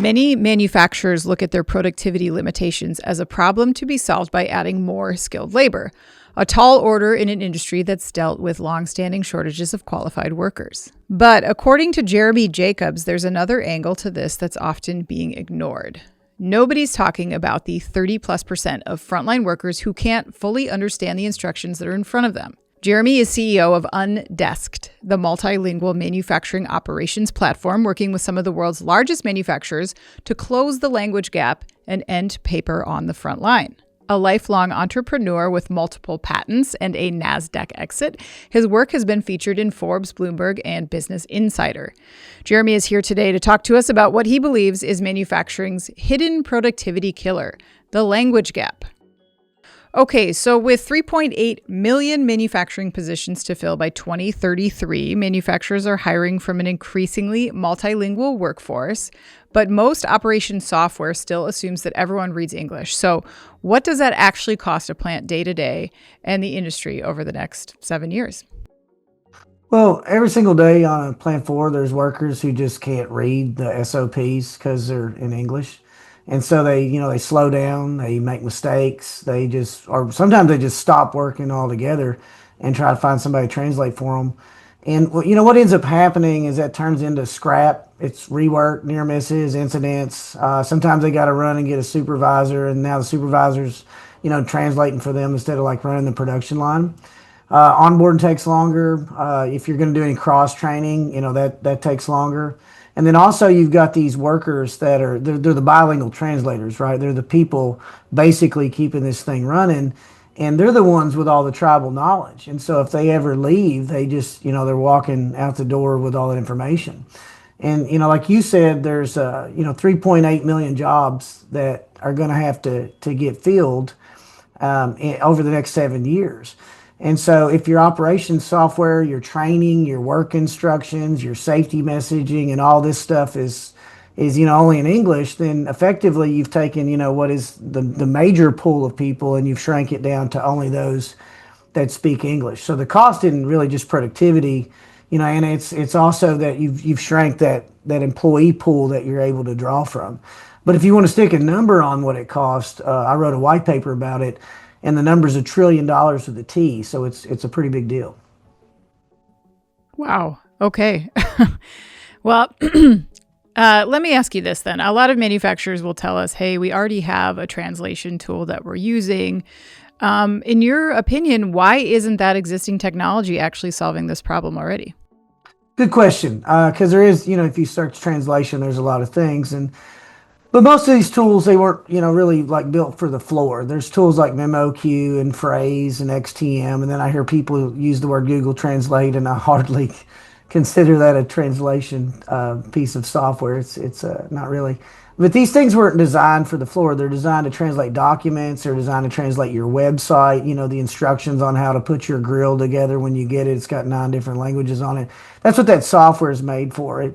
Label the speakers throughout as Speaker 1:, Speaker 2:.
Speaker 1: Many manufacturers look at their productivity limitations as a problem to be solved by adding more skilled labor, a tall order in an industry that's dealt with longstanding shortages of qualified workers. But according to Jeremy Jacobs, there's another angle to this that's often being ignored. Nobody's talking about the 30+% of frontline workers who can't fully understand the instructions that are in front of them. Jeremy is CEO of UnDesked, the multilingual manufacturing operations platform working with some of the world's largest manufacturers to close the language gap and end paper on the front line. A lifelong entrepreneur with multiple patents and a NASDAQ exit, his work has been featured in Forbes, Bloomberg, and Business Insider. Jeremy is here today to talk to us about what he believes is manufacturing's hidden productivity killer, the language gap. Okay, so with 3.8 million manufacturing positions to fill by 2033, manufacturers are hiring from an increasingly multilingual workforce, but most operation software still assumes that everyone reads English. So what does that actually cost a plant day to day and the industry over the next 7 years?
Speaker 2: Well, every single day on a plant floor, there's workers who just can't read the SOPs because they're in English. And so they slow down, they make mistakes, or sometimes they just stop working altogether and try to find somebody to translate for them. And what ends up happening is that turns into scrap. It's rework, near misses, incidents. Sometimes they got to run and get a supervisor, and now the supervisor's, translating for them instead of like running the production line. Onboarding takes longer. If you're going to do any cross training, that takes longer. And then also you've got these workers that they're the bilingual translators, right? They're the people basically keeping this thing running, and they're the ones with all the tribal knowledge. And so if they ever leave, they just, they're walking out the door with all that information. And, like you said, there's, 3.8 million jobs that are going to have to get filled over the next 7 years. And so if your operations software, your training, your work instructions, your safety messaging, and all this stuff is only in English, then effectively you've taken, what is the major pool of people, and you've shrank it down to only those that speak English. So the cost isn't really just productivity, and it's also that you've shrank that employee pool that you're able to draw from. But if you want to stick a number on what it cost, I wrote a white paper about it. And the number's $1 trillion with a T, so it's a pretty big deal.
Speaker 1: Wow. Okay. Well, let me ask you this then. A lot of manufacturers will tell us, hey, we already have a translation tool that we're using. In your opinion, why isn't that existing technology actually solving this problem already?
Speaker 2: Good question. Because there is, if you search translation, there's a lot of things. But most of these tools, they weren't, really like built for the floor. There's tools like MemoQ and Phrase and XTM. And then I hear people use the word Google Translate, and I hardly consider that a translation piece of software. It's not really. But these things weren't designed for the floor. They're designed to translate documents. They're designed to translate your website, the instructions on how to put your grill together when you get it. It's got 9 different languages on it. That's what that software is made for.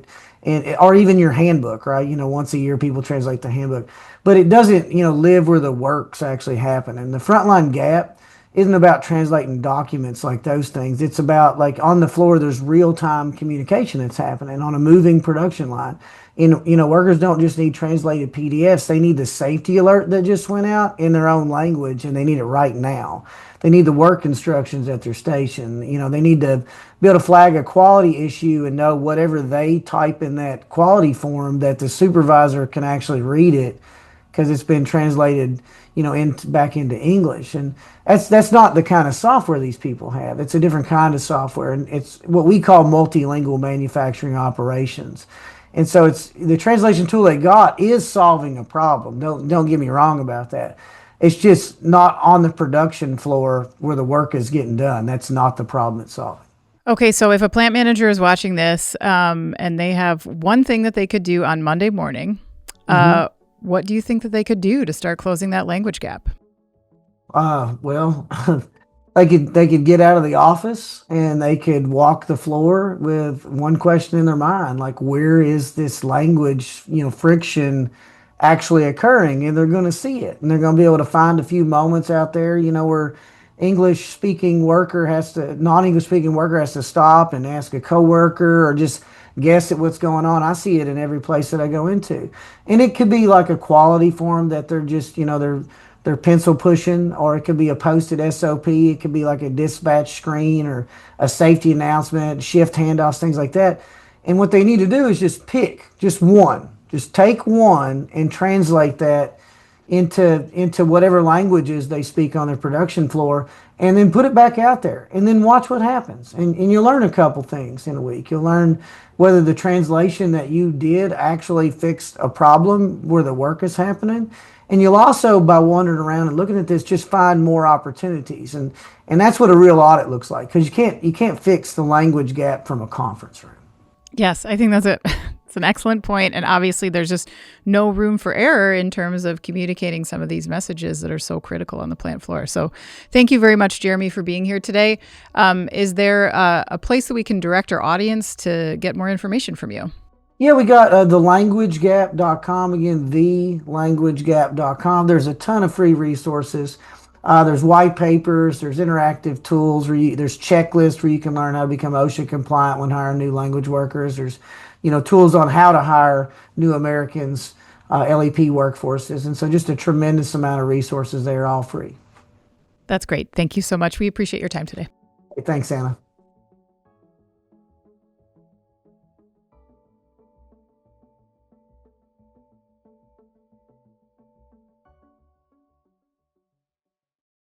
Speaker 2: Or even your handbook, right? Once a year people translate the handbook, but it doesn't, live where the work's actually happening. And the frontline gap isn't about translating documents like those things. It's about, like, on the floor, there's real-time communication that's happening on a moving production line. Workers don't just need translated PDFs. They need the safety alert that just went out in their own language, and they need it right now. They need the work instructions at their station. They need to be able to flag a quality issue and know whatever they type in that quality form, that the supervisor can actually read it because it's been translated, back into English. And that's not the kind of software these people have. It's a different kind of software, and it's what we call multilingual manufacturing operations. And so it's the translation tool they got is solving a problem. Don't get me wrong about that. It's just not on the production floor where the work is getting done. That's not the problem it's solving.
Speaker 1: Okay, so if a plant manager is watching this and they have one thing that they could do on Monday morning, what do you think that they could do to start closing that language gap?
Speaker 2: Well, they could get out of the office and they could walk the floor with one question in their mind, like, where is this language, friction actually occurring? And they're going to see it, and they're going to be able to find a few moments out there, where non-English speaking worker has to stop and ask a coworker or just guess at what's going on. I see it in every place that I go into. And it could be like a quality form that they're just, they're pencil pushing, or it could be a posted SOP. It could be like a dispatch screen or a safety announcement, shift handoffs, things like that. And what they need to do is just pick just one, just take one and translate that into whatever languages they speak on their production floor, and then put it back out there and then watch what happens. And you'll learn a couple things in a week. You'll learn whether the translation that you did actually fixed a problem where the work is happening. And you'll also, by wandering around and looking at this, just find more opportunities. And that's what a real audit looks like, because you can't fix the language gap from a conference room.
Speaker 1: Yes, I think that's it. It's an excellent point. And obviously, there's just no room for error in terms of communicating some of these messages that are so critical on the plant floor. So thank you very much, Jeremy, for being here today. Is there a place that we can direct our audience to get more information from you?
Speaker 2: Yeah, we got thelanguagegap.com. Again, thelanguagegap.com. There's a ton of free resources. There's white papers, there's interactive tools, there's checklists where you can learn how to become OSHA compliant when hiring new language workers. There's, tools on how to hire new Americans, LEP workforces. And so just a tremendous amount of resources there, all free.
Speaker 1: That's great. Thank you so much. We appreciate your time today.
Speaker 2: Hey, thanks, Anna.